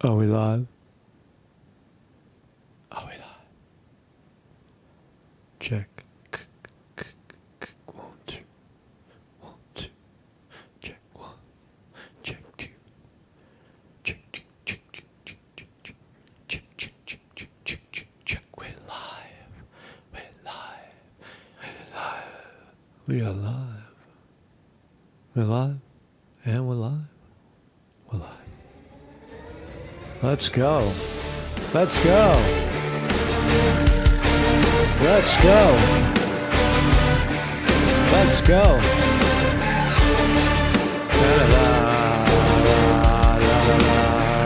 Are we live? Are we live? Check. 1, 2. 1, 2. Check 1. Check 2. Check 2. Check 2. Check 2. Check, check, check, check, check, check, check. We're live. We're live. We're live. We are live. We're live. And we're live. We're live. Let's go. Let's go. Let's go. Let's go. La la la la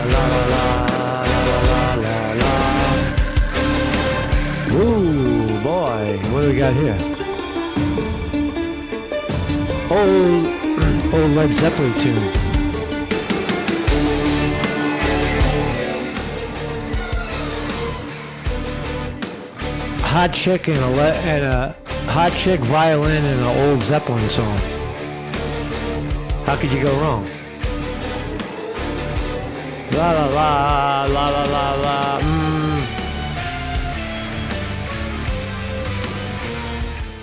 la la la la la. Ooh, boy, what do we got here? Old Led Zeppelin tune. Hot chick and a hot chick violin and an old Zeppelin song. How could you go wrong? La la la la la la la.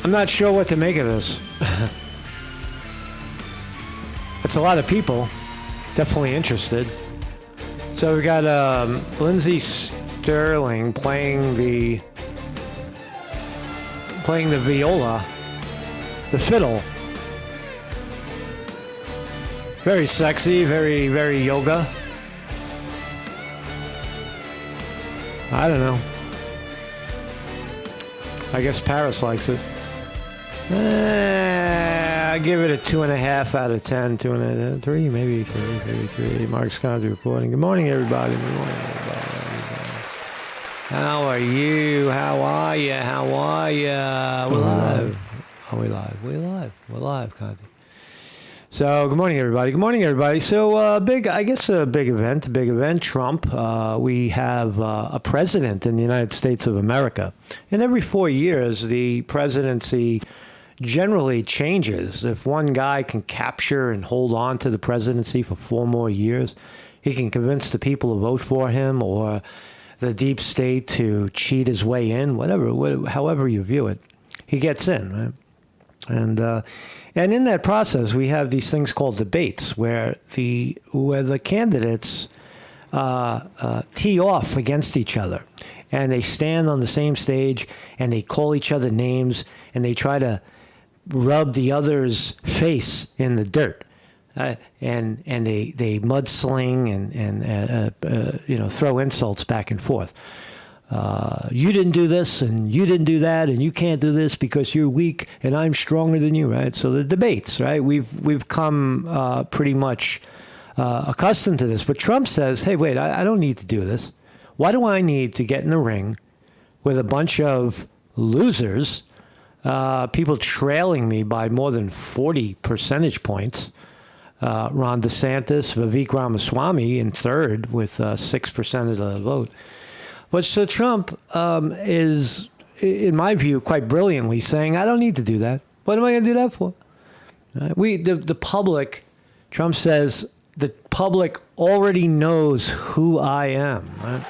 I'm not sure what to make of this. It's a lot of people, definitely interested. So we got Lindsey Sterling playing the viola, the fiddle. Very sexy, very, very yoga. I don't know. I guess Paris likes it. I give it a 2.5 out of 10, 3, maybe 3. Mark Scott reporting. Good morning, everybody. Good morning, everybody. How are you? How are you? How are you? We're live. Are we live? We're live. We're live, Conti. So, good morning, everybody. Good morning, everybody. So, a big event. Trump. We have a president in the United States of America. And every 4 years, the presidency generally changes. If one guy can capture and hold on to the presidency for 4 more years, he can convince the people to vote for him or the deep state to cheat his way in, however you view it, he gets in, right? And in that process, we have these things called debates, where the candidates tee off against each other, and they stand on the same stage and they call each other names and they try to rub the other's face in the dirt. And they mudsling and throw insults back and forth. You didn't do this and you didn't do that and you can't do this because you're weak and I'm stronger than you, right? So the debates, right? We've come pretty much accustomed to this. But Trump says, hey, wait, I don't need to do this. Why do I need to get in the ring with a bunch of losers, people trailing me by more than 40 percentage points? Ron DeSantis, Vivek Ramaswamy in third with 6% of the vote. But so Trump is, in my view, quite brilliantly saying, I don't need to do that. What am I going to do that for? The public, Trump says, the public already knows who I am. Right?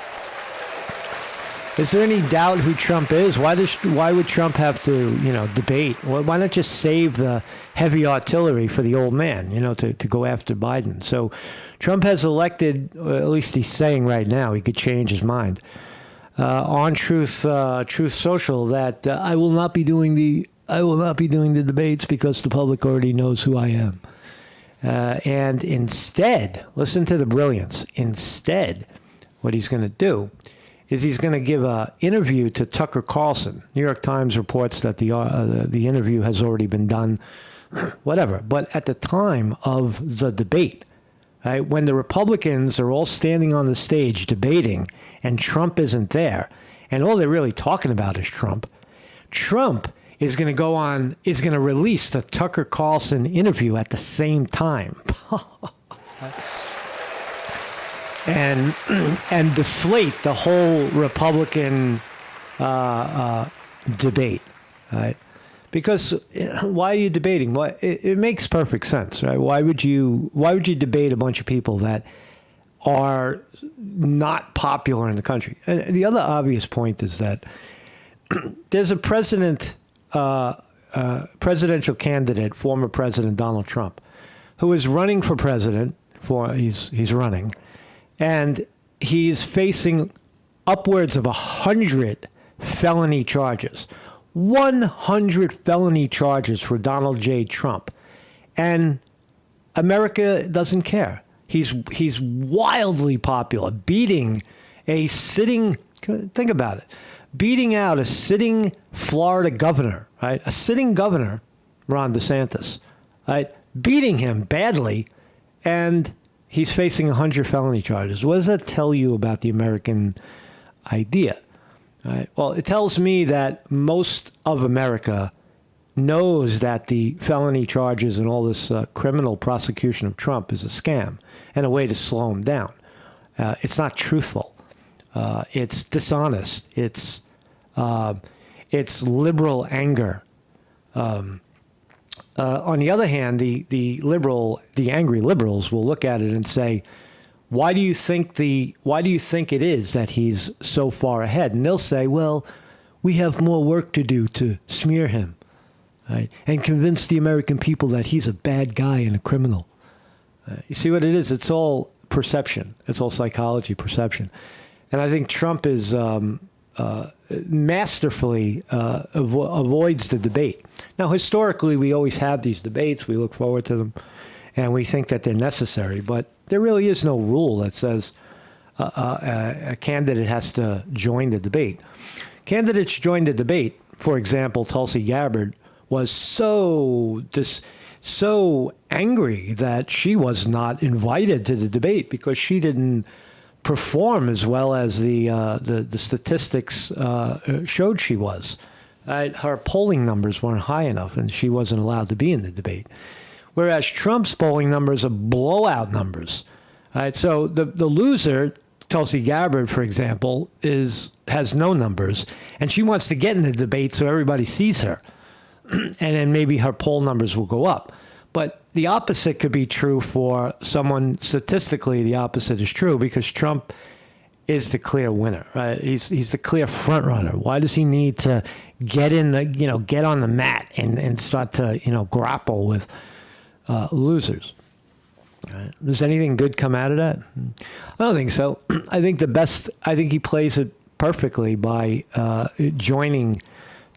Is there any doubt who Trump is? Why would Trump have to, debate? Why not just save the heavy artillery for the old man, to go after Biden? So Trump has elected, or at least he's saying right now, he could change his mind, on Truth Social, that I will not be doing the debates because the public already knows who I am. And instead, listen to the brilliance. Instead, what he's going to do is he's going to give an interview to Tucker Carlson. New York Times reports that the interview has already been done, whatever. But at the time of the debate, right, when the Republicans are all standing on the stage debating and Trump isn't there, and all they're really talking about is Trump is going to release the Tucker Carlson interview at the same time. and deflate the whole Republican debate, right? Because why are you debating? It makes perfect sense, right? Why would you debate a bunch of people that are not popular in the country. And the other obvious point is that there's a presidential candidate, former President Donald Trump, who is running for president. He's running, and he's facing upwards of 100 felony charges. 100 felony charges for Donald J. Trump, and America doesn't care. He's wildly popular, beating a sitting. Think about it. Beating out a sitting Florida governor, right? A sitting governor, Ron DeSantis, right? Beating him badly, and he's facing 100 felony charges. What does that tell you about the American idea? Right? Well, it tells me that most of America knows that the felony charges and all this criminal prosecution of Trump is a scam and a way to slow him down. It's not truthful. It's dishonest. It's liberal anger. On the other hand, the angry liberals will look at it and say, why do you think it is that he's so far ahead? And they'll say, well, we have more work to do to smear him, right? And convince the American people that he's a bad guy and a criminal. You see what it is? It's all perception. It's all psychology, perception. And I think Trump is masterfully avoids the debate. Now, historically, we always have these debates. We look forward to them, and we think that they're necessary. But there really is no rule that says a candidate has to join the debate. Candidates join the debate. For example, Tulsi Gabbard was so angry that she was not invited to the debate because she didn't perform as well as the statistics showed she was. Her polling numbers weren't high enough, and she wasn't allowed to be in the debate. Whereas Trump's polling numbers are blowout numbers. So the loser, Tulsi Gabbard, for example, has no numbers, and she wants to get in the debate so everybody sees her, and then maybe her poll numbers will go up. But the opposite could be true for someone. Statistically, the opposite is true because Trump is the clear winner, right? He's the clear front runner. Why does he need to get on the mat and start to, grapple with losers? Right. Does anything good come out of that? I don't think so. I think he plays it perfectly by joining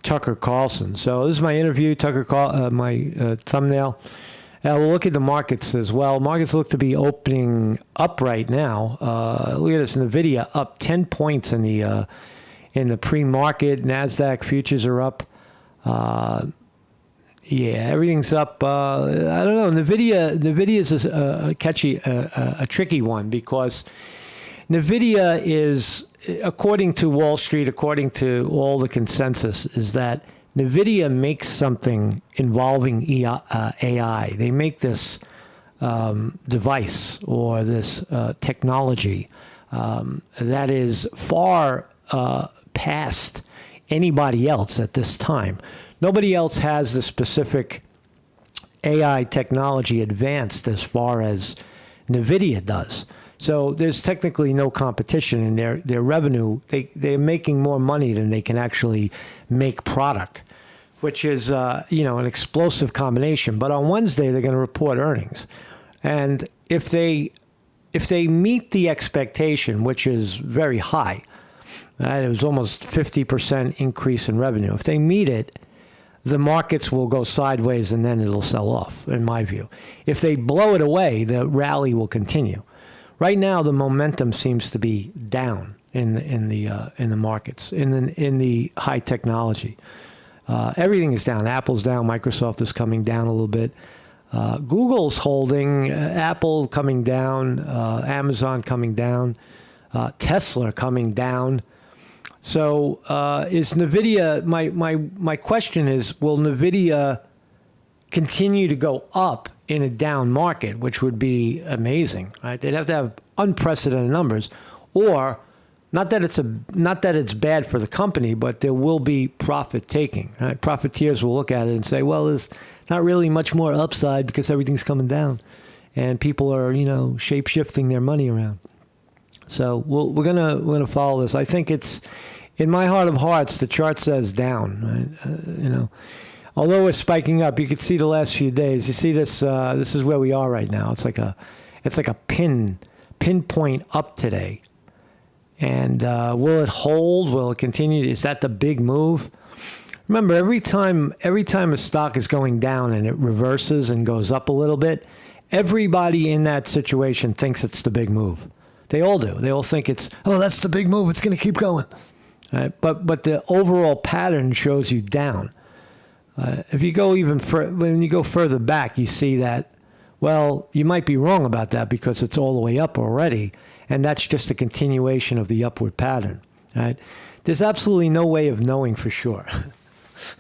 Tucker Carlson. So this is my interview, my thumbnail. We'll look at the markets as well. Markets look to be opening up right now. Look at this, NVDA up 10 points in the pre-market. NASDAQ futures are up. Everything's up. I don't know. NVIDIA is a tricky one because NVIDIA is, according to Wall Street, according to all the consensus, is that NVIDIA makes something involving AI. They make this device or this technology that is far past anybody else at this time. Nobody else has the specific AI technology advanced as far as NVIDIA does. So there's technically no competition in their revenue. They're making more money than they can actually make product, which is an explosive combination. But on Wednesday they're going to report earnings, and if they meet the expectation, which is very high, it was almost 50% increase in revenue. If they meet it, the markets will go sideways and then it'll sell off, in my view. If they blow it away, the rally will continue. Right now, the momentum seems to be down in the markets, in the high technology. Everything is down. Apple's down. Microsoft is coming down a little bit. Google's holding. Apple coming down. Amazon coming down. Tesla coming down. So is NVIDIA? My question is: will NVIDIA continue to go up in a down market, which would be amazing, right? They'd have to have unprecedented numbers, or not that it's bad for the company, but there will be profit taking. Right? Profiteers will look at it and say, well, there's not really much more upside because everything's coming down, and people are shape shifting their money around. So we're gonna follow this. I think it's, in my heart of hearts, the chart says down. Right? Although we're spiking up, you can see the last few days. You see this. This is where we are right now. It's like a pinpoint up today. And will it hold? Will it continue? Is that the big move? Remember, every time a stock is going down and it reverses and goes up a little bit, everybody in that situation thinks it's the big move. They all do. They all think it's, oh, that's the big move. It's going to keep going. Right? But the overall pattern shows you down. If you go when you go further back, you see that, well, you might be wrong about that because it's all the way up already, and that's just a continuation of the upward pattern. Right? There's absolutely no way of knowing for sure.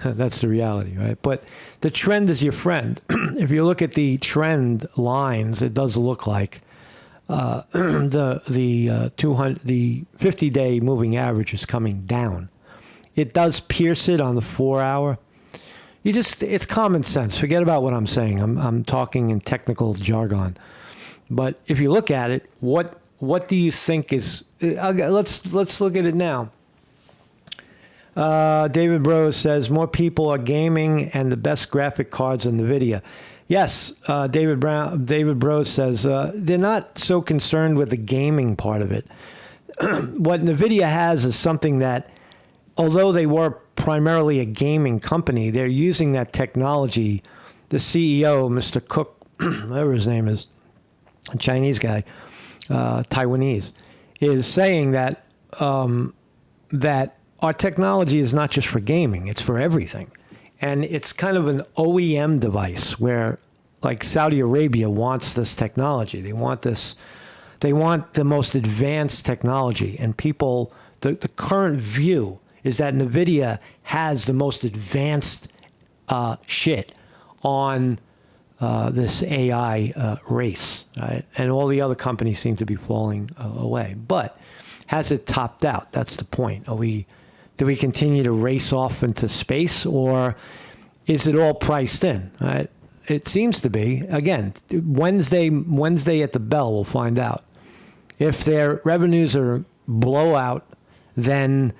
That's the reality, right? But the trend is your friend. If you look at the trend lines, it does look like the 50-day moving average is coming down. It does pierce it on the 4-hour. It's common sense. Forget about what I'm saying. I'm talking in technical jargon. But if you look at it, what do you think is? Let's look at it now. David Bros says more people are gaming and the best graphic cards on NVIDIA. Yes, David Bros says they're not so concerned with the gaming part of it. What NVIDIA has is something that, although they were primarily a gaming company, they're using that technology. The CEO, Mr. Cook, whatever his name is, a Chinese guy, Taiwanese, is saying that that our technology is not just for gaming, it's for everything. And it's kind of an OEM device where, like, Saudi Arabia wants this technology. They want the most advanced technology. And people, the current view is that NVIDIA has the most advanced shit on this AI race. Right? And all the other companies seem to be falling away. But has it topped out? That's the point. Do we continue to race off into space, or is it all priced in? It seems to be. Again, Wednesday at the bell, we'll find out. If their revenues are blowout, then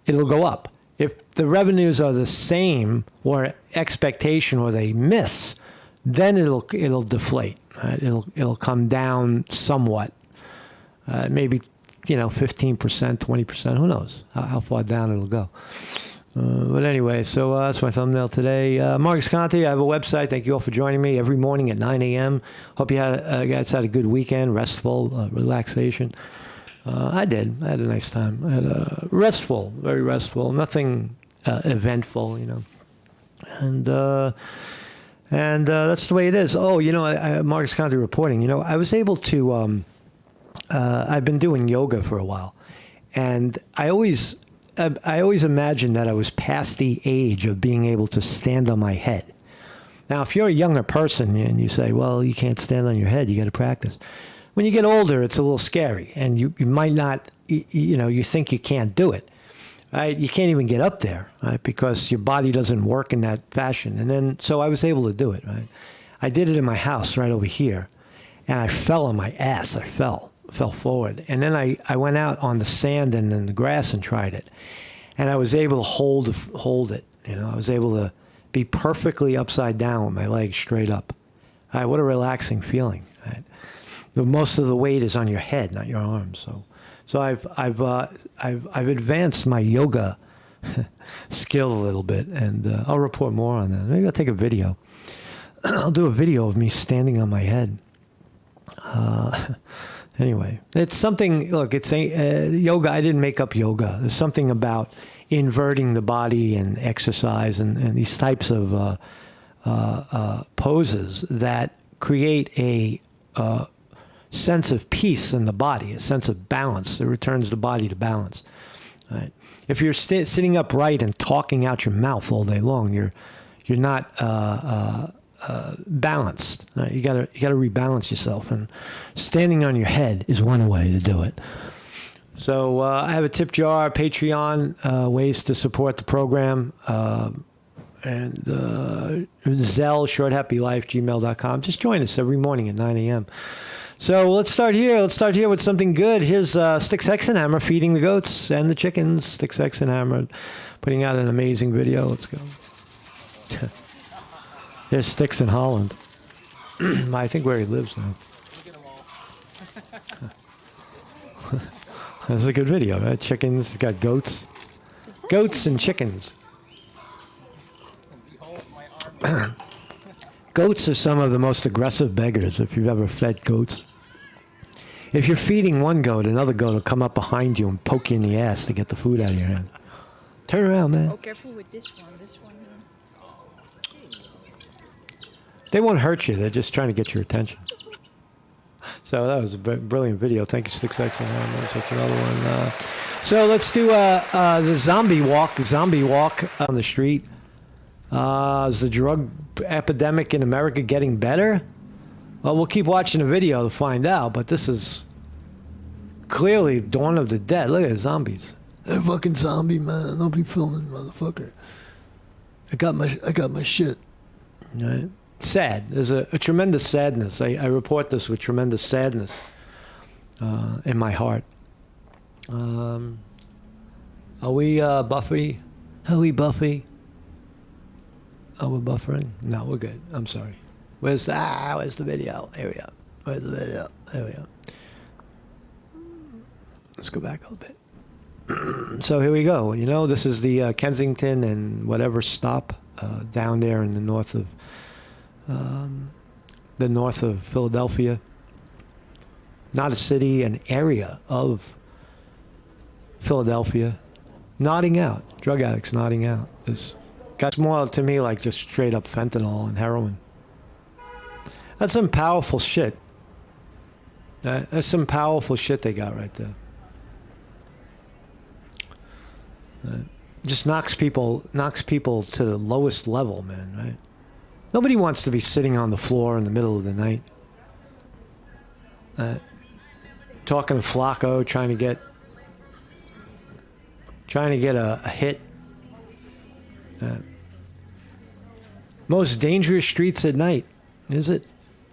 it'll go up. If the revenues are the same or expectation, or they miss, then it'll deflate. Right? It'll come down somewhat, maybe 15%, 20%, who knows how far down it'll go. But anyway, so that's my thumbnail today. Marcus Conte, I have a website. Thank you all for joining me every morning at 9 a.m. Hope you guys had a good weekend, restful, relaxation. I did. I had a nice time. I had restful, very restful, nothing eventful, And that's the way it is. Oh, Marcus Conte reporting, I was able to... I've been doing yoga for a while, and I always imagined that I was past the age of being able to stand on my head. Now, if you're a younger person and you say, well, you can't stand on your head, you got to practice. When you get older, it's a little scary, and you might not, you think you can't do it. Right? You can't even get up there, right? Because your body doesn't work in that fashion. And then, so I was able to do it, right? I did it in my house right over here, and I fell on my ass. I fell forward. And then I went out on the sand and in the grass and tried it. And I was able to hold it. I was able to be perfectly upside down with my legs straight up. What a relaxing feeling. Right? Most of the weight is on your head, not your arms. So I've advanced my yoga skill a little bit, and I'll report more on that. Maybe I'll take a video. I'll do a video of me standing on my head. Anyway, it's something, look, it's yoga. I didn't make up yoga. There's something about inverting the body and exercise and these types of poses that create a sense of peace in the body, a sense of balance. It returns the body to balance. Right? If you're sitting upright and talking out your mouth all day long, you're not balanced. You gotta rebalance yourself, and standing on your head is one way to do it. So I have a tip jar, Patreon, ways to support the program, and Zelle, shorthappylife, gmail.com. Just join us every morning at 9 a.m. So let's start here. Let's start here with something good. Here's Sticks X and Hammer feeding the goats and the chickens. Sticks X and Hammer putting out an amazing video. Let's go. There's Sticks in Holland. I think where he lives now. That's a good video, right? Chickens, it's got goats. Goats and chickens. Goats are some of the most aggressive beggars if you've ever fed goats. If you're feeding one goat, another goat will come up behind you and poke you in the ass to get the food out of your hand. Turn around, man. Oh, careful with this one. This one. They won't hurt you. They're just trying to get your attention. So that was a brilliant video. Thank you, 6X. Such another one. So let's do the zombie walk. Zombie walk on the street. Is the drug epidemic in America getting better? Well, we'll keep watching the video to find out. But this is clearly Dawn of the Dead. Look at the zombies. Hey, fucking zombie, man. Don't be filming, motherfucker. I got my shit. Right. Sad. There's a tremendous sadness. I report this with tremendous sadness in my heart. Are we Buffy? Are we Buffy? Oh, we're buffering? No, we're good. I'm sorry. Where's the video? Here we go. Where's the video? There we go. Let's go back a little bit. So here we go. You know, this is the Kensington and whatever stop down there in the north of Philadelphia. Not a city, an area of Philadelphia. Nodding out. Drug addicts nodding out. It's got more to me like just straight up fentanyl and heroin. That's some powerful shit. That's some powerful shit they got right there. Just knocks people to the lowest level, man, right? Nobody wants to be sitting on the floor in the middle of the night. Talking to Flacco, trying to get a hit. Most dangerous streets at night. Is it?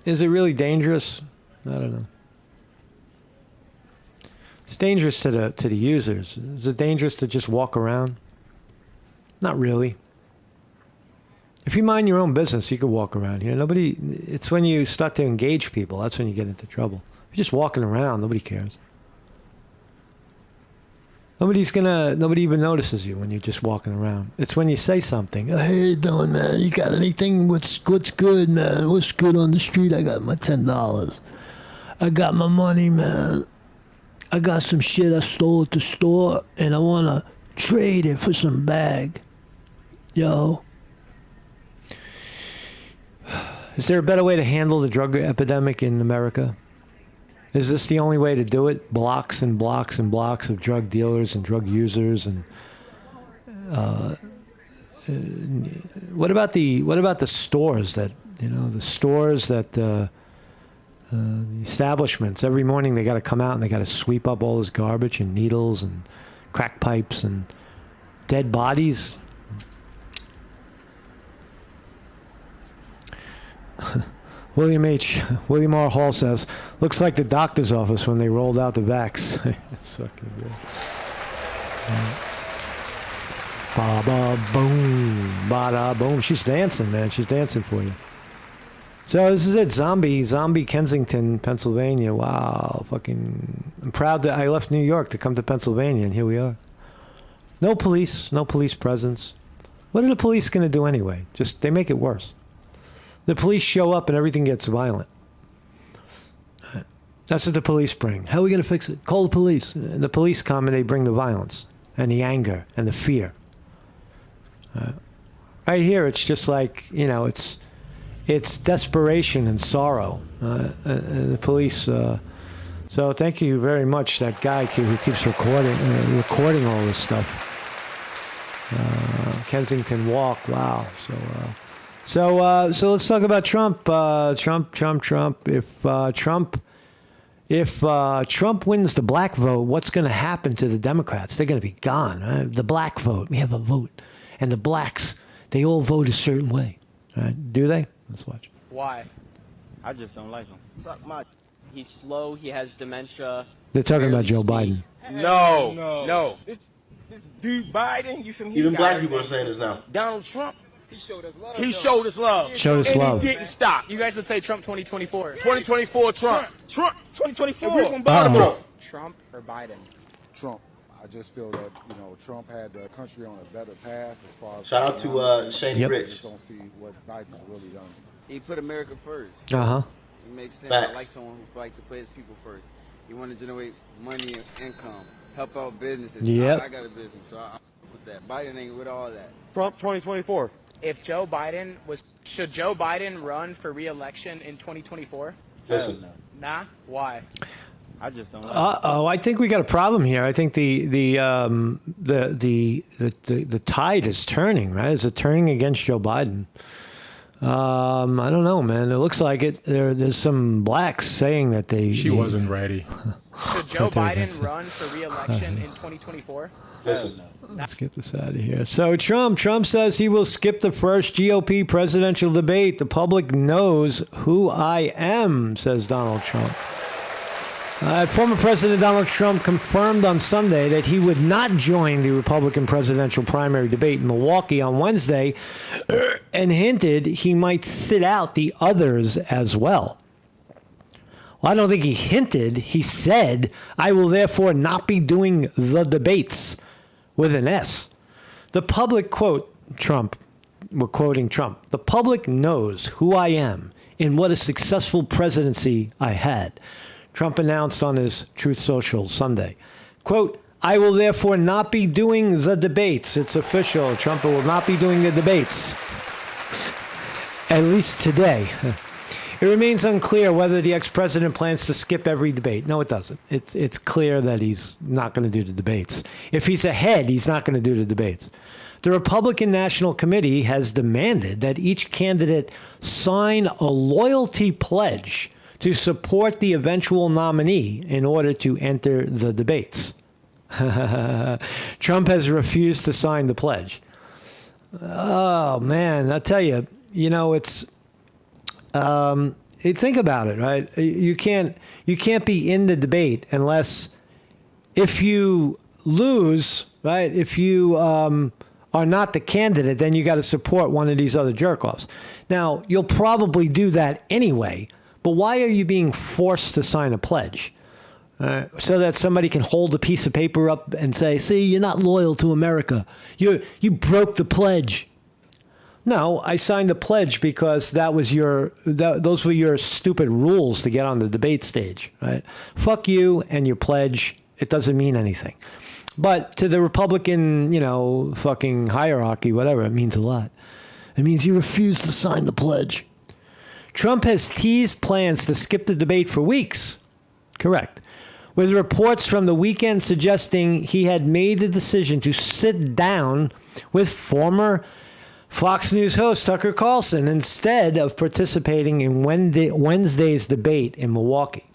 Is it really dangerous? I don't know. It's dangerous to the users. Is it dangerous to just walk around? Not really. If you mind your own business, you can walk around here. It's when you start to engage people, that's when you get into trouble. If you're just walking around, nobody cares. Nobody even notices you when you're just walking around. It's when you say something. How you doing, man? You got anything? What's good, man? What's good on the street? I got my $10. I got my money, man. I got some shit I stole at the store, and I want to trade it for some bag. Yo. Is there a better way to handle the drug epidemic in America? Is this the only way to do it? Blocks and blocks and blocks of drug dealers and drug users, and what about the stores that the establishments every morning they got to come out and they got to sweep up all this garbage and needles and crack pipes and dead bodies. William R. Hall says, looks like the doctor's office when they rolled out the vax. It's fucking good. Ba-ba boom. Ba-da boom. She's dancing, man. She's dancing for you. So this is it. Zombie Kensington, Pennsylvania. Wow. Fucking. I'm proud that I left New York to come to Pennsylvania, and here we are. No police presence. What are the police going to do anyway? Just, they make it worse. The police show up and everything gets violent. That's what the police bring. How are we going to fix it? Call the police. And the police come and they bring the violence and the anger and the fear. Right here, it's just like, you know, it's desperation and sorrow. The police. So thank you very much, that guy who keeps recording all this stuff. Kensington Walk. Wow. So let's talk about Trump. Trump. If Trump wins the black vote, what's going to happen to the Democrats? They're going to be gone. Right? The black vote. We have a vote, and the blacks, they all vote a certain way. Right? Do they? Let's watch. Why? I just don't like them. Suck my. He's slow. He has dementia. They're talking about barely Joe speak. Biden. No. This dude Biden, you feel me? Even black people are saying this now. Donald Trump. He showed us love. He showed us love. Showed us and love. he didn't stop. You guys would say Trump 2024. 2024 Trump. Trump 2024. And we're from Baltimore. Trump or Biden? Trump. I just feel that, Trump had the country on a better path as far as... Shout out to Shady Yep. I Rich. just don't see what Biden's really done. He put America first. Uh-huh. It makes sense. Facts. I like someone who likes to put his people first. He want to generate money and income, help out businesses. Yep. I got a business, so I'm with that. Biden ain't with all that. Trump 2024. If Joe Biden should Joe Biden run for re-election in 2024? Listen, Nah. Why? I just don't. I think we got a problem here. I think the tide is turning. Right? Is it turning against Joe Biden? I don't know, man. It looks like it. There's some blacks saying that She wasn't ready. Should Joe Right there against Biden run for re-election in 2024? listen. Let's get this out of here. So Trump says he will skip the first GOP presidential debate. The public knows who I am, says Donald Trump. Former President Donald Trump confirmed on Sunday that he would not join the Republican presidential primary debate in Milwaukee on Wednesday and hinted he might sit out the others as well. Well, I don't think he hinted. He said, I will therefore not be doing the debates with an S. The public, quote Trump, we're quoting Trump, the public knows who I am and what a successful presidency I had. Trump announced on his Truth Social Sunday, quote, I will therefore not be doing the debates. It's official. Trump will not be doing the debates, at least today. It remains unclear whether the ex-president plans to skip every debate. No, it doesn't. It's clear that he's not going to do the debates. If he's ahead, he's not going to do the debates. The Republican National Committee has demanded that each candidate sign a loyalty pledge to support the eventual nominee in order to enter the debates. Trump has refused to sign the pledge. Oh, man, I tell you, it's... think about it, right? You can't be in the debate unless, if you lose, right? If you are not the candidate, then you got to support one of these other jerk-offs. Now, you'll probably do that anyway, but why are you being forced to sign a pledge? So that somebody can hold a piece of paper up and say, see, you're not loyal to America. You broke the pledge. No, I signed the pledge because those were your stupid rules to get on the debate stage, right? Fuck you and your pledge. It doesn't mean anything. But to the Republican, fucking hierarchy, whatever, it means a lot. It means you refuse to sign the pledge. Trump has teased plans to skip the debate for weeks. Correct. With reports from the weekend suggesting he had made the decision to sit down with former Fox News host Tucker Carlson instead of participating in Wednesday's debate in Milwaukee.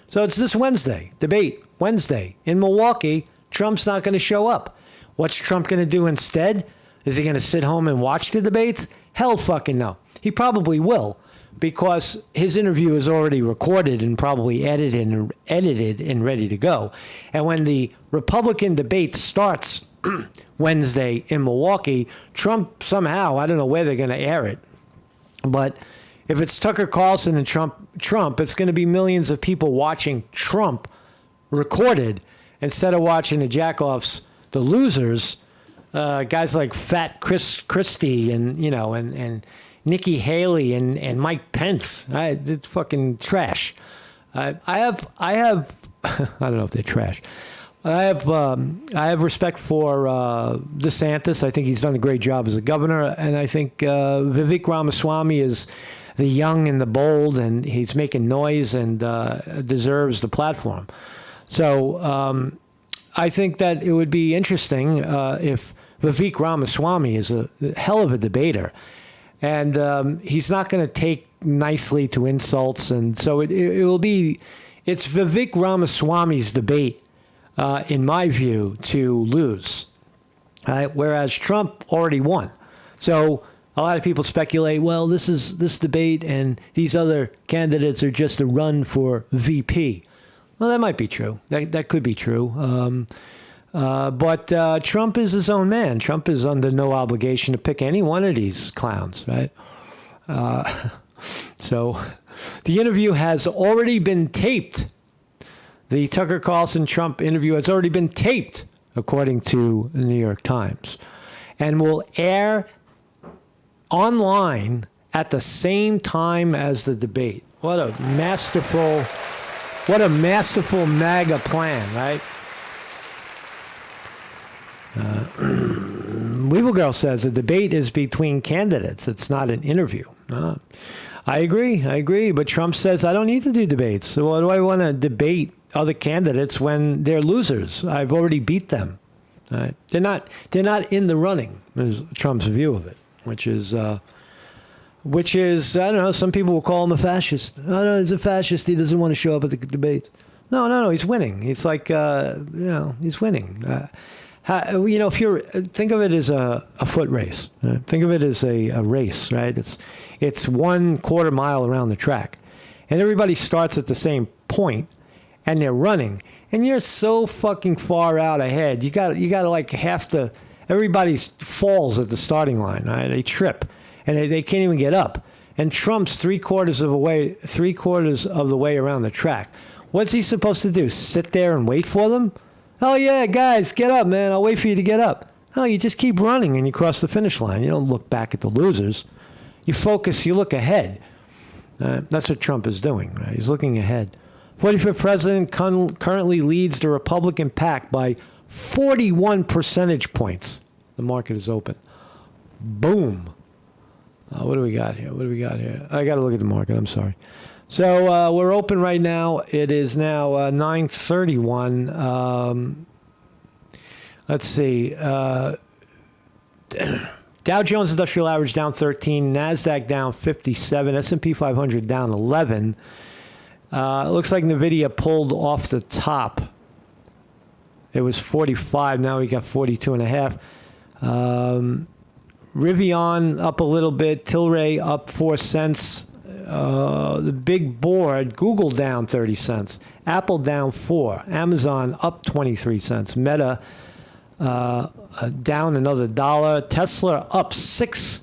So it's this Wednesday, debate Wednesday in Milwaukee. Trump's not going to show up. What's Trump going to do instead? Is he going to sit home and watch the debates? Hell fucking no. He probably will, because his interview is already recorded and probably edited and ready to go. And when the Republican debate starts Wednesday in Milwaukee, Trump somehow, I don't know where they're going to air it, but if it's Tucker Carlson and Trump, it's going to be millions of people watching Trump recorded instead of watching the jackoffs, the losers, guys like Fat Chris Christie and Nikki Haley and Mike Pence. It's fucking trash. I have I don't know if they're trash. I have respect for DeSantis. I think he's done a great job as a governor, and I think Vivek Ramaswamy is the young and the bold, and he's making noise and deserves the platform. So I think that it would be interesting if Vivek Ramaswamy is a hell of a debater, and he's not going to take nicely to insults, and so it's Vivek Ramaswamy's debate. In my view, to lose, whereas Trump already won. So a lot of people speculate, well, this debate and these other candidates are just a run for VP. Well, that might be true. That could be true. But Trump is his own man. Trump is under no obligation to pick any one of these clowns, right? So the interview has already been taped. The Tucker Carlson Trump interview has already been taped, according to the New York Times, and will air online at the same time as the debate. What a masterful MAGA plan, right? Weevil Girl says the debate is between candidates. It's not an interview. I agree. But Trump says I don't need to do debates. So why do I want to debate other candidates when they're losers? I've already beat them. They're not in the running, is Trump's view of it, which is I don't know, some people will call him a fascist. Oh, no, he's a fascist. He doesn't want to show up at the debate. No, he's winning. It's like, he's winning. If think of it as a foot race. Think of it as a race, right? It's 1/4 mile around the track. And everybody starts at the same point, and they're running. And you're so fucking far out ahead. You got like everybody falls at the starting line, right? They trip. And they can't even get up. And Trump's 3/4 of the way around the track. What's he supposed to do? Sit there and wait for them? Oh, yeah, guys, get up, man. I'll wait for you to get up. No, you just keep running and you cross the finish line. You don't look back at the losers. You focus, you look ahead. That's what Trump is doing, right? He's looking ahead. 45th president currently leads the Republican pack by 41 percentage points. The market is open. Boom. What do we got here? I got to look at the market. I'm sorry. So we're open right now. It is now 9:31. Let's see. Dow Jones Industrial Average down 13. NASDAQ down 57. S&P 500 down 11. It looks like NVIDIA pulled off the top. It was 45. Now we got 42.5. Rivian up a little bit. Tilray up 4 cents. The big board, Google down 30 cents. Apple down 4. Amazon up 23 cents. Meta down another $1. Tesla up 6,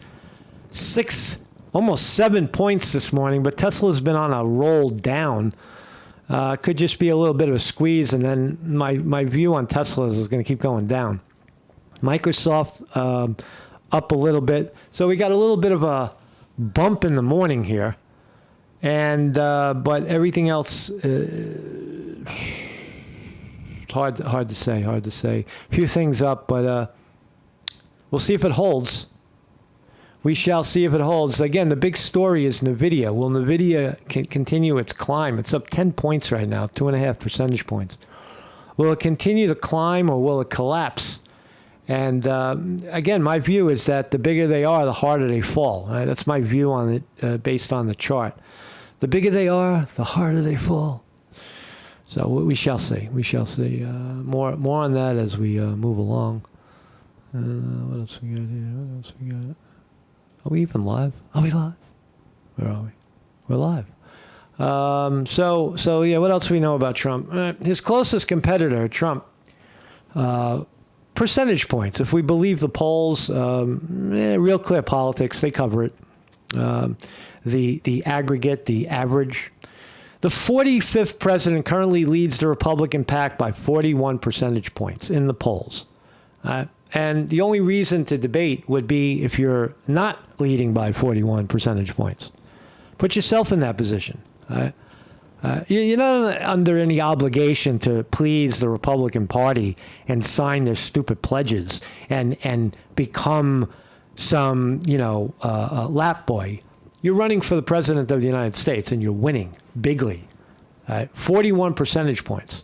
almost 7 points this morning. But Tesla's been on a roll down. Could just be a little bit of a squeeze. And then my view on Tesla is going to keep going down. Microsoft up a little bit. So we got a little bit of a bump in the morning here. And but everything else, hard to say. A few things up, but we'll see if it holds. We shall see if it holds. Again, the big story is NVIDIA. Will NVIDIA continue its climb? It's up 10 points right now, 2.5 percentage points. Will it continue to climb or will it collapse? And again, my view is that the bigger they are, the harder they fall. Right? That's my view on it based on the chart. The bigger they are, the harder they fall. So we shall see. More on that as we move along. What else we got here? Are we even live? Are we live? Where are we? We're live. So yeah, what else do we know about Trump? His closest competitor, Trump, percentage points. If we believe the polls, real clear politics, they cover it. The aggregate, the average. The 45th president currently leads the Republican pack by 41 percentage points in the polls. And the only reason to debate would be if you're not leading by 41 percentage points. Put yourself in that position. You're not under any obligation to please the Republican Party and sign their stupid pledges and become some, lap boy. You're running for the president of the United States and you're winning bigly. 41 percentage points.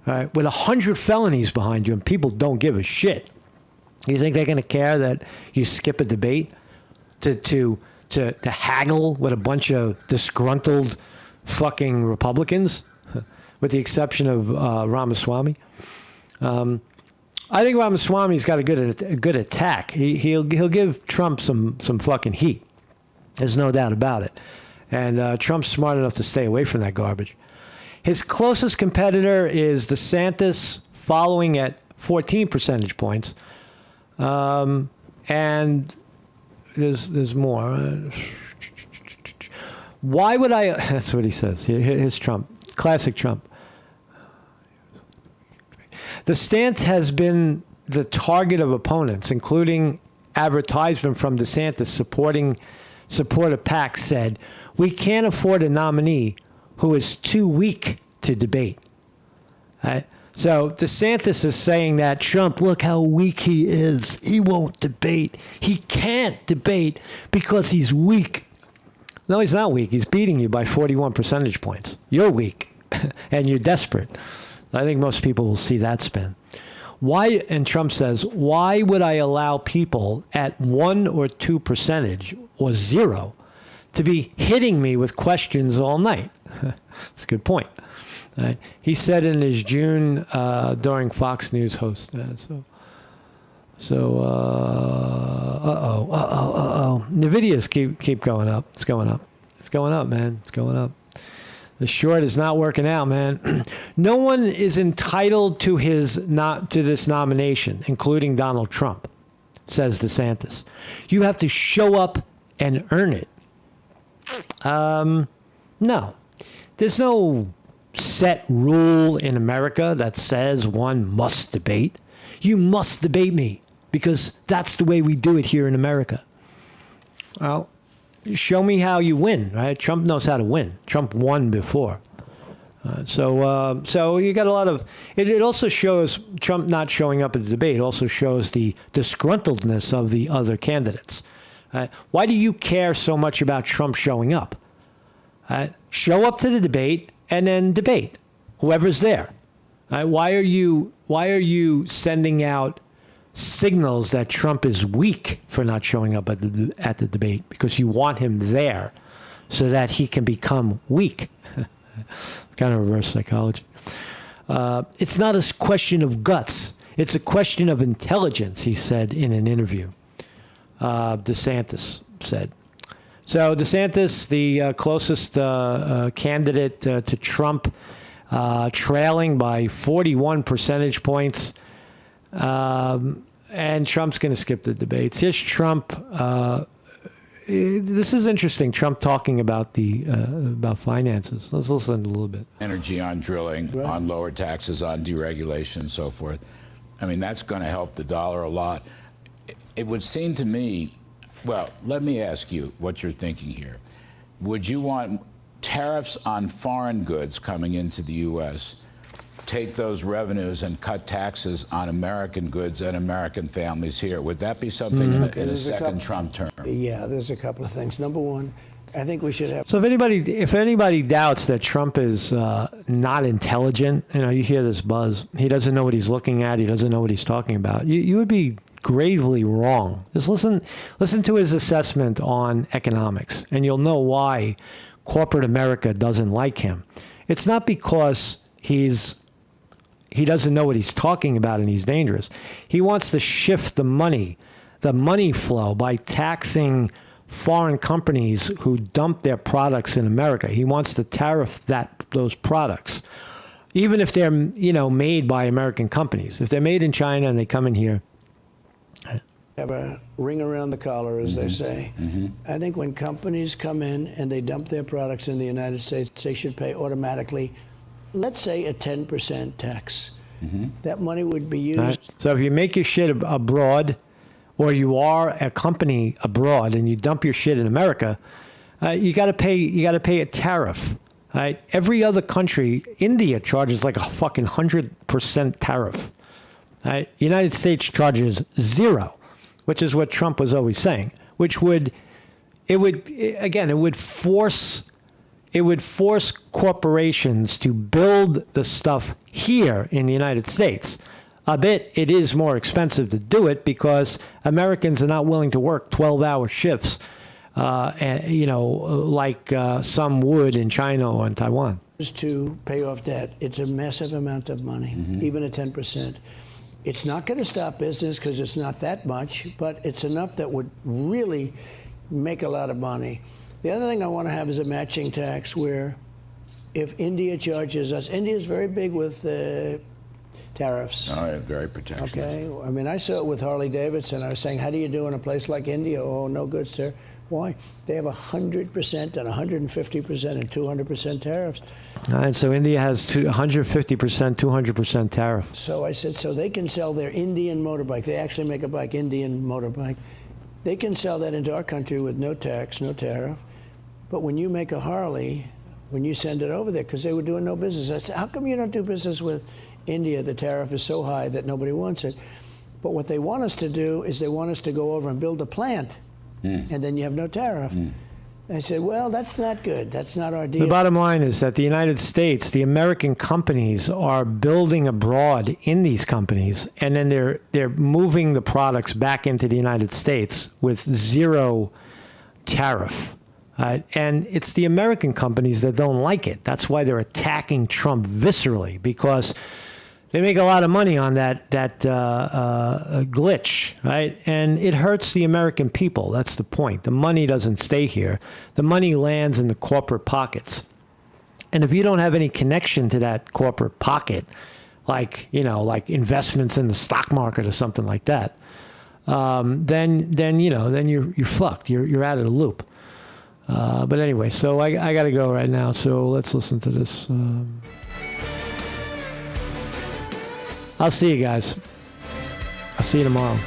With 100 felonies behind you and people don't give a shit. You think they're going to care that you skip a debate to haggle with a bunch of disgruntled fucking Republicans, with the exception of Ramaswamy? I think Ramaswamy's got a good attack. He'll give Trump some fucking heat. There's no doubt about it. And Trump's smart enough to stay away from that garbage. His closest competitor is DeSantis, following at 14 percentage points. And there's more. Why would I? That's what he says. His Trump, classic Trump. The stance has been the target of opponents, including advertisement from DeSantis supporter PAC said, "We can't afford a nominee who is too weak to debate." Right? So DeSantis is saying that Trump, look how weak he is. He won't debate. He can't debate because he's weak. No, he's not weak. He's beating you by 41 percentage points. You're weak and you're desperate. I think most people will see that spin. Why, and Trump says, why would I allow people at 1 or 2 percentage or 0 to be hitting me with questions all night? That's a good point. Right? He said in his June during Fox News host. NVIDIA's keep going up. It's going up. It's going up, man. It's going up. The short is not working out, man. No one is entitled to this nomination, including Donald Trump, says DeSantis. You have to show up and earn it. No. There's no set rule in America that says one must debate. You must debate me because that's the way we do it here in America. Well, show me how you win, right? Trump knows how to win. Trump won before. So you got a lot of... It also shows Trump not showing up at the debate. It also shows the disgruntledness of the other candidates. Why do you care so much about Trump showing up? Show up to the debate and then debate whoever's there. Why are you sending out signals that Trump is weak for not showing up at the debate? Because you want him there so that he can become weak. Kind of reverse psychology. It's not a question of guts. It's a question of intelligence, he said in an interview. DeSantis said. So DeSantis, the closest candidate to Trump, trailing by 41 percentage points. And Trump's going to skip the debates. Here's Trump. This is interesting. Trump talking about about finances. Let's listen a little bit. Energy on drilling, on lower taxes, on deregulation, and so forth. I mean, that's going to help the dollar a lot. It would seem to me, well, let me ask you what you're thinking here. Would you want tariffs on foreign goods coming into the U.S., take those revenues and cut taxes on American goods and American families here? Would that be something in a second Trump term? Yeah, there's a couple of things. Number one, I think we should have... So if anybody doubts that Trump is not intelligent, you hear this buzz. He doesn't know what he's looking at. He doesn't know what he's talking about. You would be gravely wrong. Just listen to his assessment on economics, and you'll know why corporate America doesn't like him. It's not because he doesn't know what he's talking about and he's dangerous. He wants to shift the money flow by taxing foreign companies who dump their products in America. He wants to tariff those products, even if they're made by American companies. If they're made in China and they come in here, have a ring around the collar, as they say. I think when companies come in and they dump their products in the United States, they should pay automatically, let's say, a 10% tax. That money would be used. Right. So if you make your shit abroad, or you are a company abroad and you dump your shit in America, you got to pay a tariff. Right? Every other country, India charges like a fucking 100% tariff. Right? United States charges 0, which is what Trump was always saying. Which would force corporations to build the stuff here in the United States. It is more expensive to do it because Americans are not willing to work 12-hour shifts, like some would in China or in Taiwan. To pay off debt, it's a massive amount of money, even at 10%. It's not going to stop business because it's not that much, but it's enough that would really make a lot of money. The other thing I want to have is a matching tax where if India charges us, India is very big with tariffs. Oh, yeah, very protectionist. Okay, I mean, I saw it with Harley Davidson. I was saying, how do you do in a place like India? Oh, no good, sir. Why? They have 100% and 150% and 200% tariffs. And so India has 150%, 200% tariff. So I said, so they can sell their Indian motorbike. They actually make a bike, Indian motorbike. They can sell that into our country with no tax, no tariff. But when you make a Harley, when you send it over there, because they were doing no business, I said, how come you don't do business with India? The tariff is so high that nobody wants it. But what they want us to do is they want us to go over and build a plant, and then you have no tariff. I said, well, that's not good. That's not our deal. The bottom line is that the United States, the American companies are building abroad in these companies, and then they're moving the products back into the United States with zero tariff. And it's the American companies that don't like it. That's why they're attacking Trump viscerally, because they make a lot of money on that glitch, right? And it hurts the American people. That's the point. The money doesn't stay here. The money lands in the corporate pockets. And if you don't have any connection to that corporate pocket, like investments in the stock market or something like that, then you're fucked. You're out of the loop. But anyway, so I got to go right now. So let's listen to this. I'll see you guys. I'll see you tomorrow.